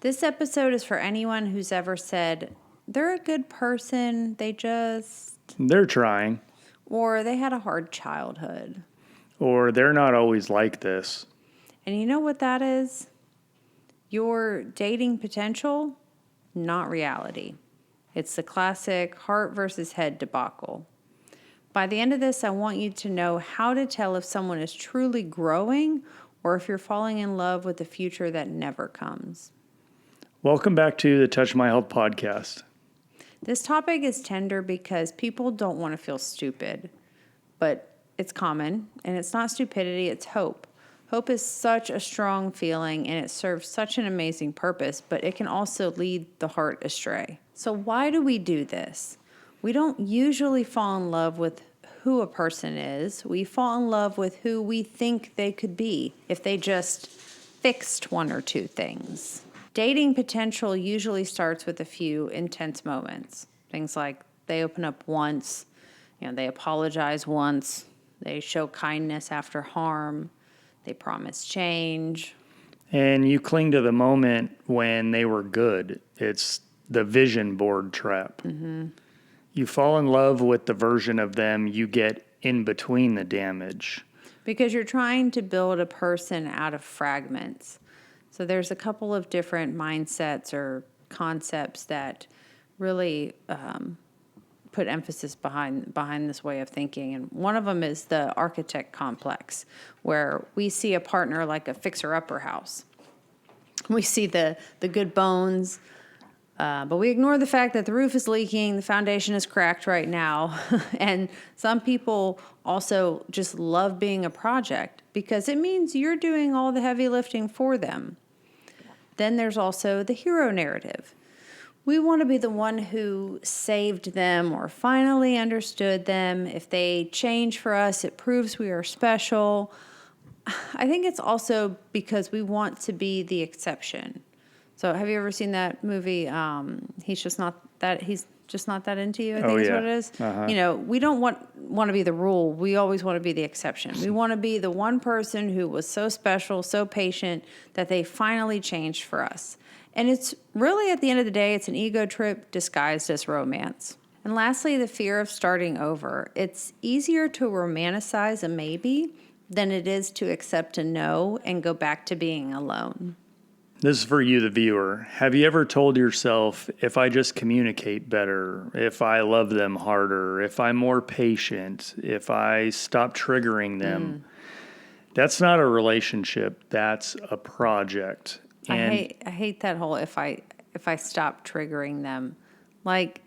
This episode is for anyone who's ever said, they're a good person, they're trying. Or they had a hard childhood. Or they're not always like this. And you know what that is? Your dating potential, not reality. It's the classic heart versus head debacle. By the end of this, I want you to know how to tell if someone is truly growing or if you're falling in love with a future that never comes. Welcome back to the Touch My Health podcast. This topic is tender because people don't want to feel stupid, but it's common, and it's not stupidity, it's hope. Hope is such a strong feeling, and it serves such an amazing purpose, but it can also lead the heart astray. So why do we do this? We don't usually fall in love with who a person is. We fall in love with who we think they could be if they just fixed one or two things. Dating potential usually starts with a few intense moments. Things like they open up once, they apologize once, they show kindness after harm, they promise change. And you cling to the moment when they were good. It's the vision board trap. Mm-hmm. You fall in love with the version of them you get in between the damage. Because you're trying to build a person out of fragments. So there's a couple of different mindsets or concepts that really put emphasis behind this way of thinking. And one of them is the architect complex, where we see a partner like a fixer-upper house. We see the good bones, but we ignore the fact that the roof is leaking, the foundation is cracked right now. And some people also just love being a project because it means you're doing all the heavy lifting for them. Then there's also the hero narrative. We want to be the one who saved them or finally understood them. If they change for us, it proves we are special. I think it's also because we want to be the exception. So have you ever seen that movie? He's just not that into you, I think is what it is. Uh-huh. We don't want to be the rule. We always want to be the exception. We want to be the one person who was so special, so patient, that they finally changed for us. And it's really, at the end of the day, it's an ego trip disguised as romance. And lastly, the fear of starting over. It's easier to romanticize a maybe than it is to accept a no and go back to being alone. This is for you, the viewer. Have you ever told yourself, if I just communicate better, if I love them harder, if I'm more patient, if I stop triggering them, that's not a relationship, that's a project. And I hate that whole if I stop triggering them. Like,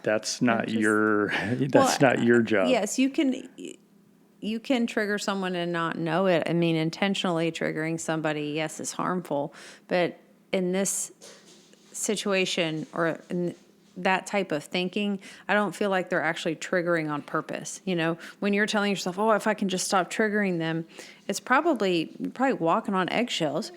that's not your job. Yes, you can trigger someone and not know it. I mean, intentionally triggering somebody, yes, is harmful. But in this situation or in that type of thinking, I don't feel like they're actually triggering on purpose. When you're telling yourself, oh, if I can just stop triggering them, it's probably walking on eggshells.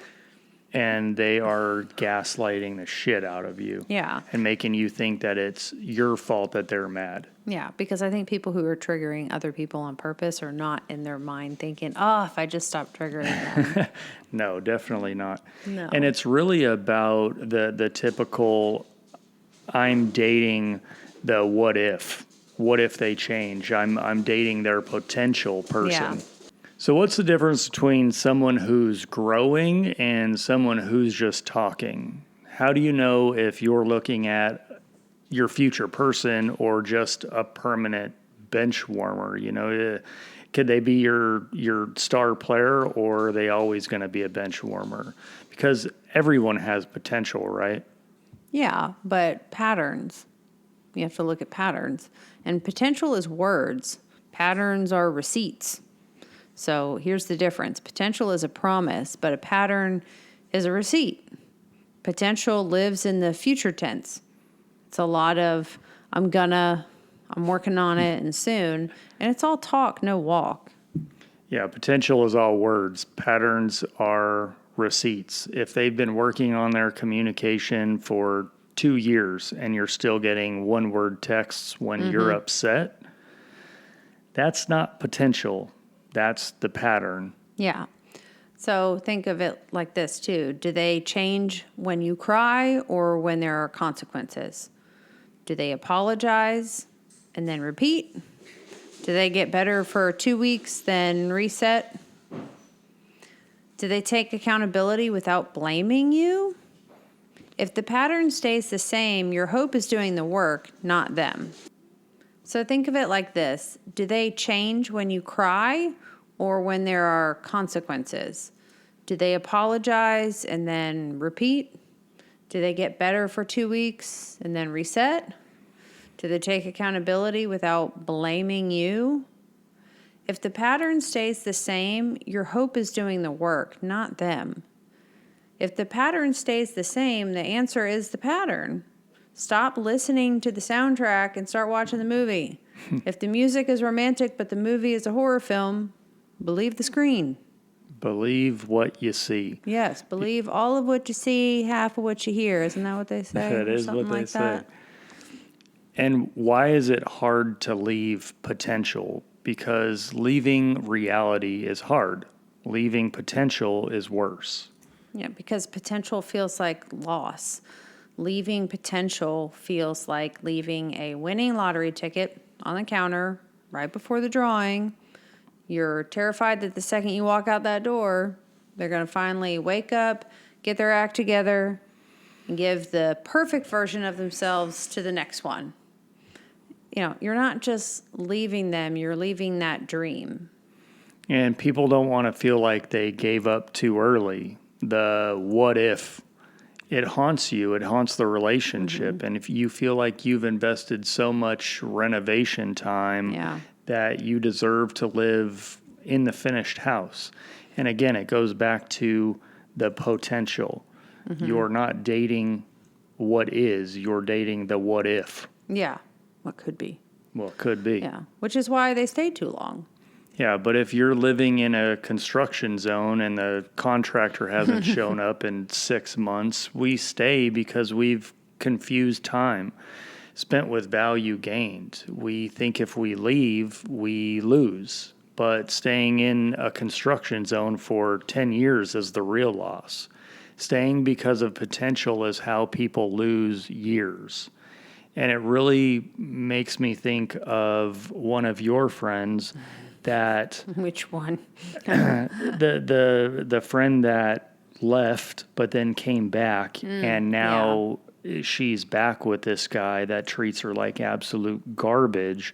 And they are gaslighting the shit out of you. Yeah. And making you think that it's your fault that they're mad. Yeah, because I think people who are triggering other people on purpose are not in their mind thinking, oh, if I just stop triggering them. No, definitely not. No. And it's really about the typical, I'm dating the what if they change. I'm dating their potential person. Yeah. So what's the difference between someone who's growing and someone who's just talking? How do you know if you're looking at your future person or just a permanent bench warmer? Could they be your star player, or are they always going to be a bench warmer? Because everyone has potential, right? Yeah, but patterns. You have to look at patterns. And potential is words. Patterns are receipts. So here's the difference. Potential is a promise, but a pattern is a receipt. Potential lives in the future tense. It's a lot of, I'm working on it and soon. And it's all talk, no walk. Yeah, potential is all words. Patterns are receipts. If they've been working on their communication for 2 years and you're still getting one-word texts when you're upset, that's not potential. That's the pattern. Yeah. So think of it like this too. Do they change when you cry or when there are consequences? Do they apologize and then repeat? Do they get better for 2 weeks, then reset? Do they take accountability without blaming you? If the pattern stays the same, your hope is doing the work, not them. So think of it like this. Do they change when you cry or when there are consequences? Do they apologize and then repeat? Do they get better for 2 weeks and then reset? Do they take accountability without blaming you? If the pattern stays the same, your hope is doing the work, not them. If the pattern stays the same, the answer is the pattern. Stop listening to the soundtrack and start watching the movie. If the music is romantic but the movie is a horror film, believe the screen. Believe what you see. Yes, believe all of what you see, half of what you hear. Isn't that what they say? That is Something what they like say. that. And why is it hard to leave potential? Because leaving reality is hard. Leaving potential is worse. Yeah, because potential feels like loss. Leaving potential feels like leaving a winning lottery ticket on the counter right before the drawing. You're terrified that the second you walk out that door, they're going to finally wake up, get their act together, and give the perfect version of themselves to the next one. You know, you're not just leaving them, you're leaving that dream. And people don't want to feel like they gave up too early. The what if, it haunts you, it haunts the relationship. And if you feel like you've invested so much renovation time that you deserve to live in the finished house. And again, it goes back to the potential. You're not dating what is, you're dating the what if. Yeah, what could be. Well, it could be. Yeah, which is why they stayed too long. Yeah, but if you're living in a construction zone and the contractor hasn't shown up in 6 months, we stay because we've confused time spent with value gained. We think if we leave, we lose. But staying in a construction zone for 10 years is the real loss. Staying because of potential is how people lose years. And it really makes me think of one of your friends that Which one? the friend that left but then came back and now she's back with this guy that treats her like absolute garbage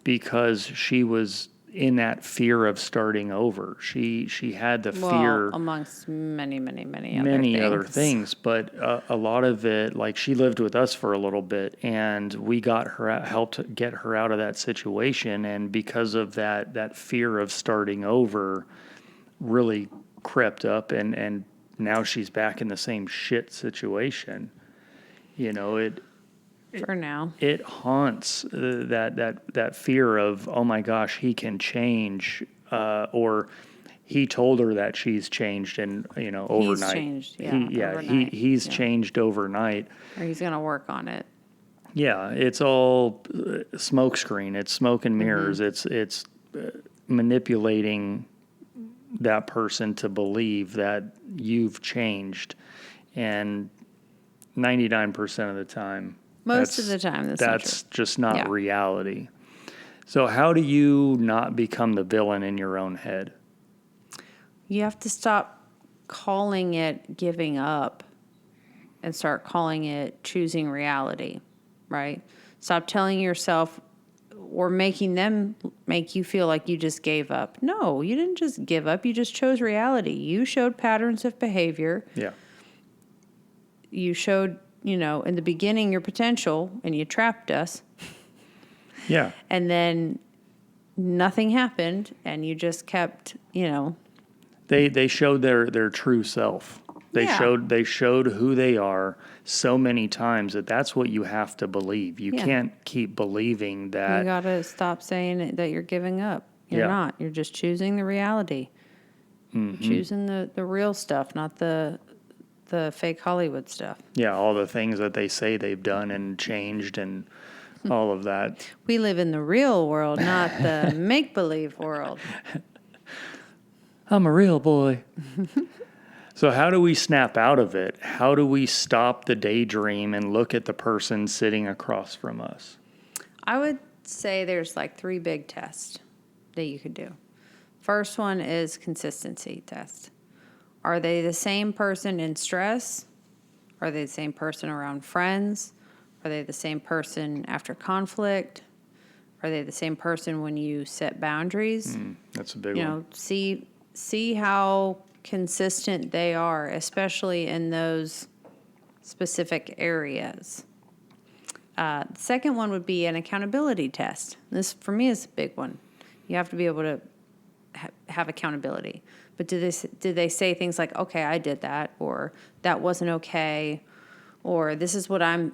because she was in that fear of starting over. She had the fear amongst many other things, but a lot of it, like she lived with us for a little bit and we got her out, helped get her out of that situation. And because of that fear of starting over really crept up and now she's back in the same shit situation. You know, for now, it haunts that fear of, oh my gosh, he can change, or he told her that she's changed and overnight. He's changed, overnight. He's changed overnight. Or he's going to work on it. Yeah, it's all smoke screen. It's smoke and mirrors. It's manipulating that person to believe that you've changed, and 99% of the time. Most of the time, that's just not reality. So how do you not become the villain in your own head? You have to stop calling it giving up and start calling it choosing reality, right? Stop telling yourself or making them make you feel like you just gave up. No, you didn't just give up. You just chose reality. You showed patterns of behavior. Yeah. You showed, in the beginning your potential and you trapped us. Yeah. And then nothing happened and you just kept, They showed their true self. They showed who they are so many times that's what you have to believe. You can't keep believing that. You got to stop saying that you're giving up. You're not. You're just choosing the reality. Choosing the real stuff, not the fake Hollywood stuff. Yeah, all the things that they say they've done and changed and all of that. We live in the real world, not the make-believe world. I'm a real boy. So how do we snap out of it? How do we stop the daydream and look at the person sitting across from us? I would say there's like 3 big tests that you could do. First one is consistency test. Are they the same person in stress? Are they the same person around friends? Are they the same person after conflict? Are they the same person when you set boundaries? That's a big You one. know, see how consistent they are, especially in those specific areas. The second one would be an accountability test. This, for me, is a big one. You have to be able to have accountability. But did they say things like, "Okay, I did that," or "That wasn't okay," or "This is what I'm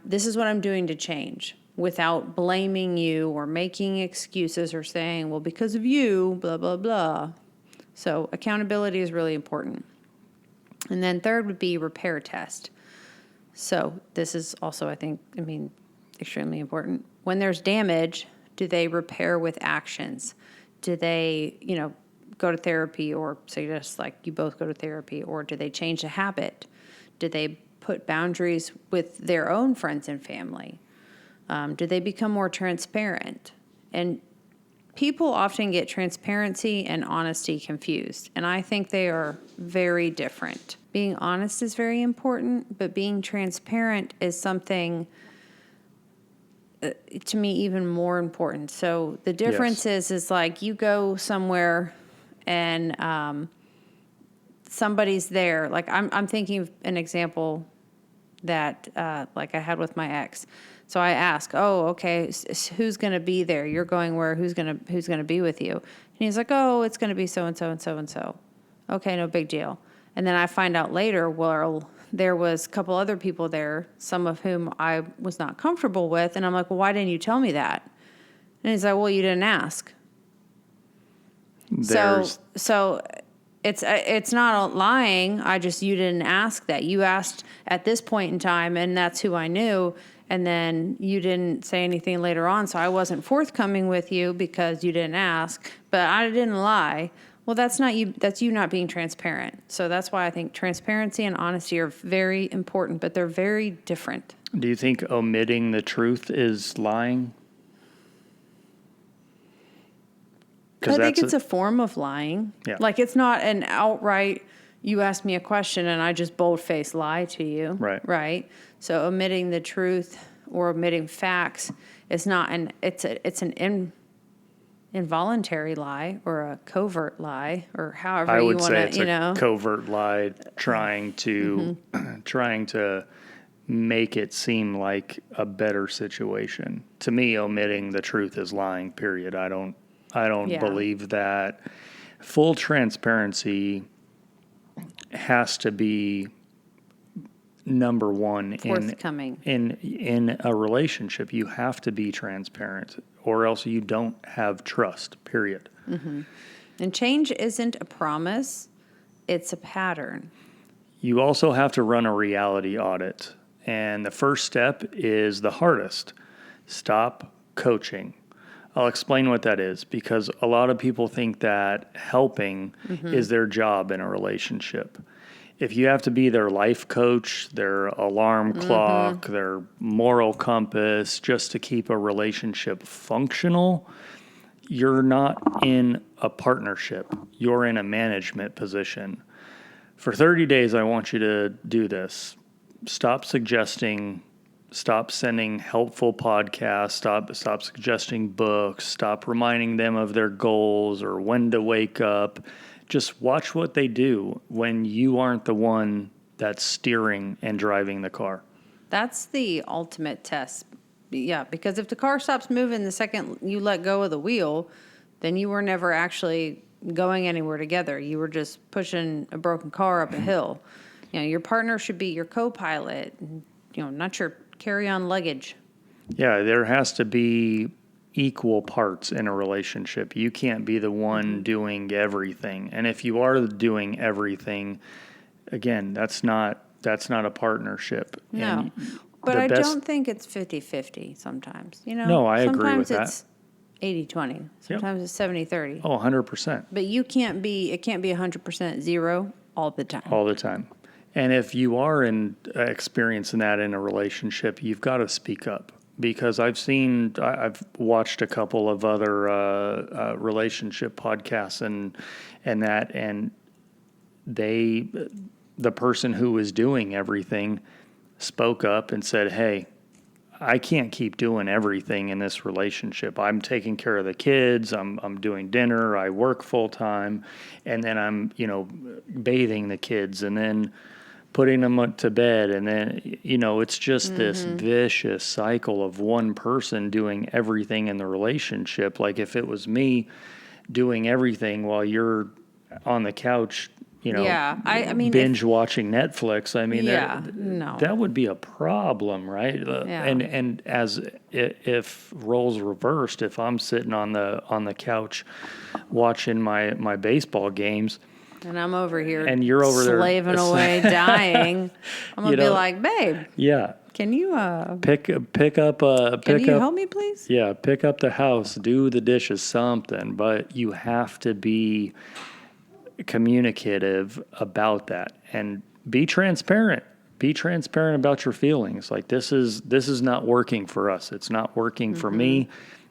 doing to change," without blaming you or making excuses or saying, "Well, because of you, blah blah blah." So accountability is really important. And then third would be repair test. So this is also, extremely important. When there's damage, do they repair with actions? Do they, go to therapy, or suggest like you both go to therapy, or do they change a habit? Do they put boundaries with their own friends and family? Do they become more transparent? And people often get transparency and honesty confused, and I think they are very different. Being honest is very important, but being transparent is something, to me, even more important. So the difference is like you go somewhere and somebody's there. Like I'm thinking of an example that like I had with my ex. So I ask, "Oh, okay, who's going to be there? You're going where? Who's going to be with you?" And he's like, "Oh, it's going to be so and so and so and so." Okay, no big deal. And then I find out later, well, there was a couple other people there, some of whom I was not comfortable with, and I'm like, "Well, why didn't you tell me that?" And he's like, "Well, you didn't ask." So it's not lying. You didn't ask that. You asked at this point in time, and that's who I knew. And then you didn't say anything later on, so I wasn't forthcoming with you because you didn't ask. But I didn't lie. Well, that's not you. That's you not being transparent. So that's why I think transparency and honesty are very important, but they're very different. Do you think omitting the truth is lying? I think it's a form of lying. Yeah. Like it's not an outright, you asked me a question and I just bold-faced lie to you. Right. Right? So omitting the truth or omitting facts is not it's an involuntary lie or a covert lie or however you want to, I would say it's a covert lie trying to make it seem like a better situation. To me, omitting the truth is lying, period. I don't believe that. Full transparency has to be number one forthcoming in a relationship. You have to be transparent, or else you don't have trust, period. Mm-hmm. And change isn't a promise, it's a pattern. You also have to run a reality audit. And the first step is the hardest. Stop coaching. I'll explain what that is, because a lot of people think that helping is their job in a relationship. If you have to be their life coach, their alarm clock, their moral compass, just to keep a relationship functional, you're not in a partnership. You're in a management position. For 30 days, I want you to do this. Stop sending helpful podcasts, stop suggesting books, stop reminding them of their goals or when to wake up. Just watch what they do when you aren't the one that's steering and driving the car. That's the ultimate test. Yeah, because if the car stops moving the second you let go of the wheel, then you were never actually going anywhere together. You were just pushing a broken car up a hill. Your partner should be your co-pilot, not your carry-on luggage. Yeah, there has to be equal parts in a relationship. You can't be the one doing everything. And if you are doing everything, again, that's not a partnership. No. But I don't think it's 50-50 sometimes. No, I agree with that. Sometimes 80-20. Sometimes it's 70-30. Oh, 100%. But it can't be 100% zero all the time. All the time. And if you are experiencing that in a relationship, you've got to speak up. Because I've watched a couple of other relationship podcasts and the person who was doing everything spoke up and said, "Hey, I can't keep doing everything in this relationship. I'm taking care of the kids. I'm doing dinner. I work full time, and then I'm bathing the kids, and then putting them to bed, and then it's just this vicious cycle of one person doing everything in the relationship. Like if it was me doing everything while you're on the couch, I mean, binge watching Netflix. I mean, no, that would be a problem, right? And as if roles reversed, if I'm sitting on the couch watching my baseball games, and I'm over here, and you're over there slaving away, dying, I'm gonna be like, babe, can you pick up can you help me, please? Yeah, pick up the house, do the dishes, something. But you have to be communicative about that and be transparent. Be transparent about your feelings. Like this is not working for us. It's not working for me,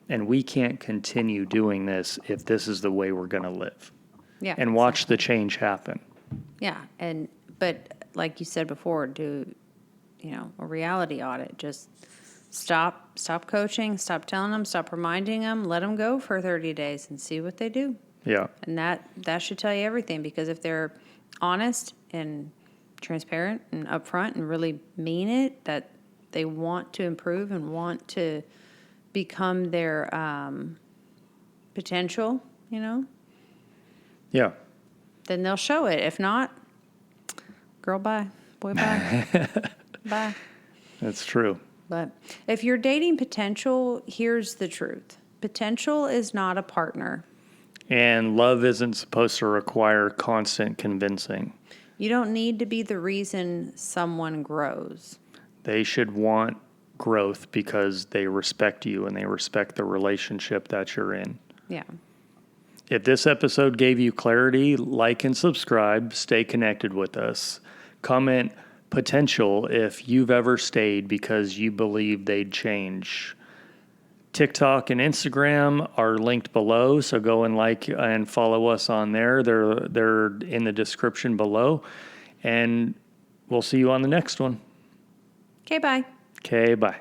and we can't continue doing this if this is the way we're going to live. Yeah. And watch the change happen. Yeah, but like you said before, do a reality audit. Just stop coaching, stop telling them, stop reminding them, let them go for 30 days and see what they do. Yeah. And that should tell you everything, because if they're honest and transparent and upfront and really mean it, that they want to improve and want to become their potential, Yeah. then they'll show it. If not, girl, bye. Boy, bye. Bye. That's true. But if you're dating potential, here's the truth. Potential is not a partner. And love isn't supposed to require constant convincing. You don't need to be the reason someone grows. They should want growth because they respect you and they respect the relationship that you're in. Yeah. If this episode gave you clarity, like and subscribe. Stay connected with us. Comment potential if you've ever stayed because you believe they'd change. TikTok and Instagram are linked below, so go and like and follow us on there. They're in the description below. And we'll see you on the next one. Okay, bye. Okay, bye.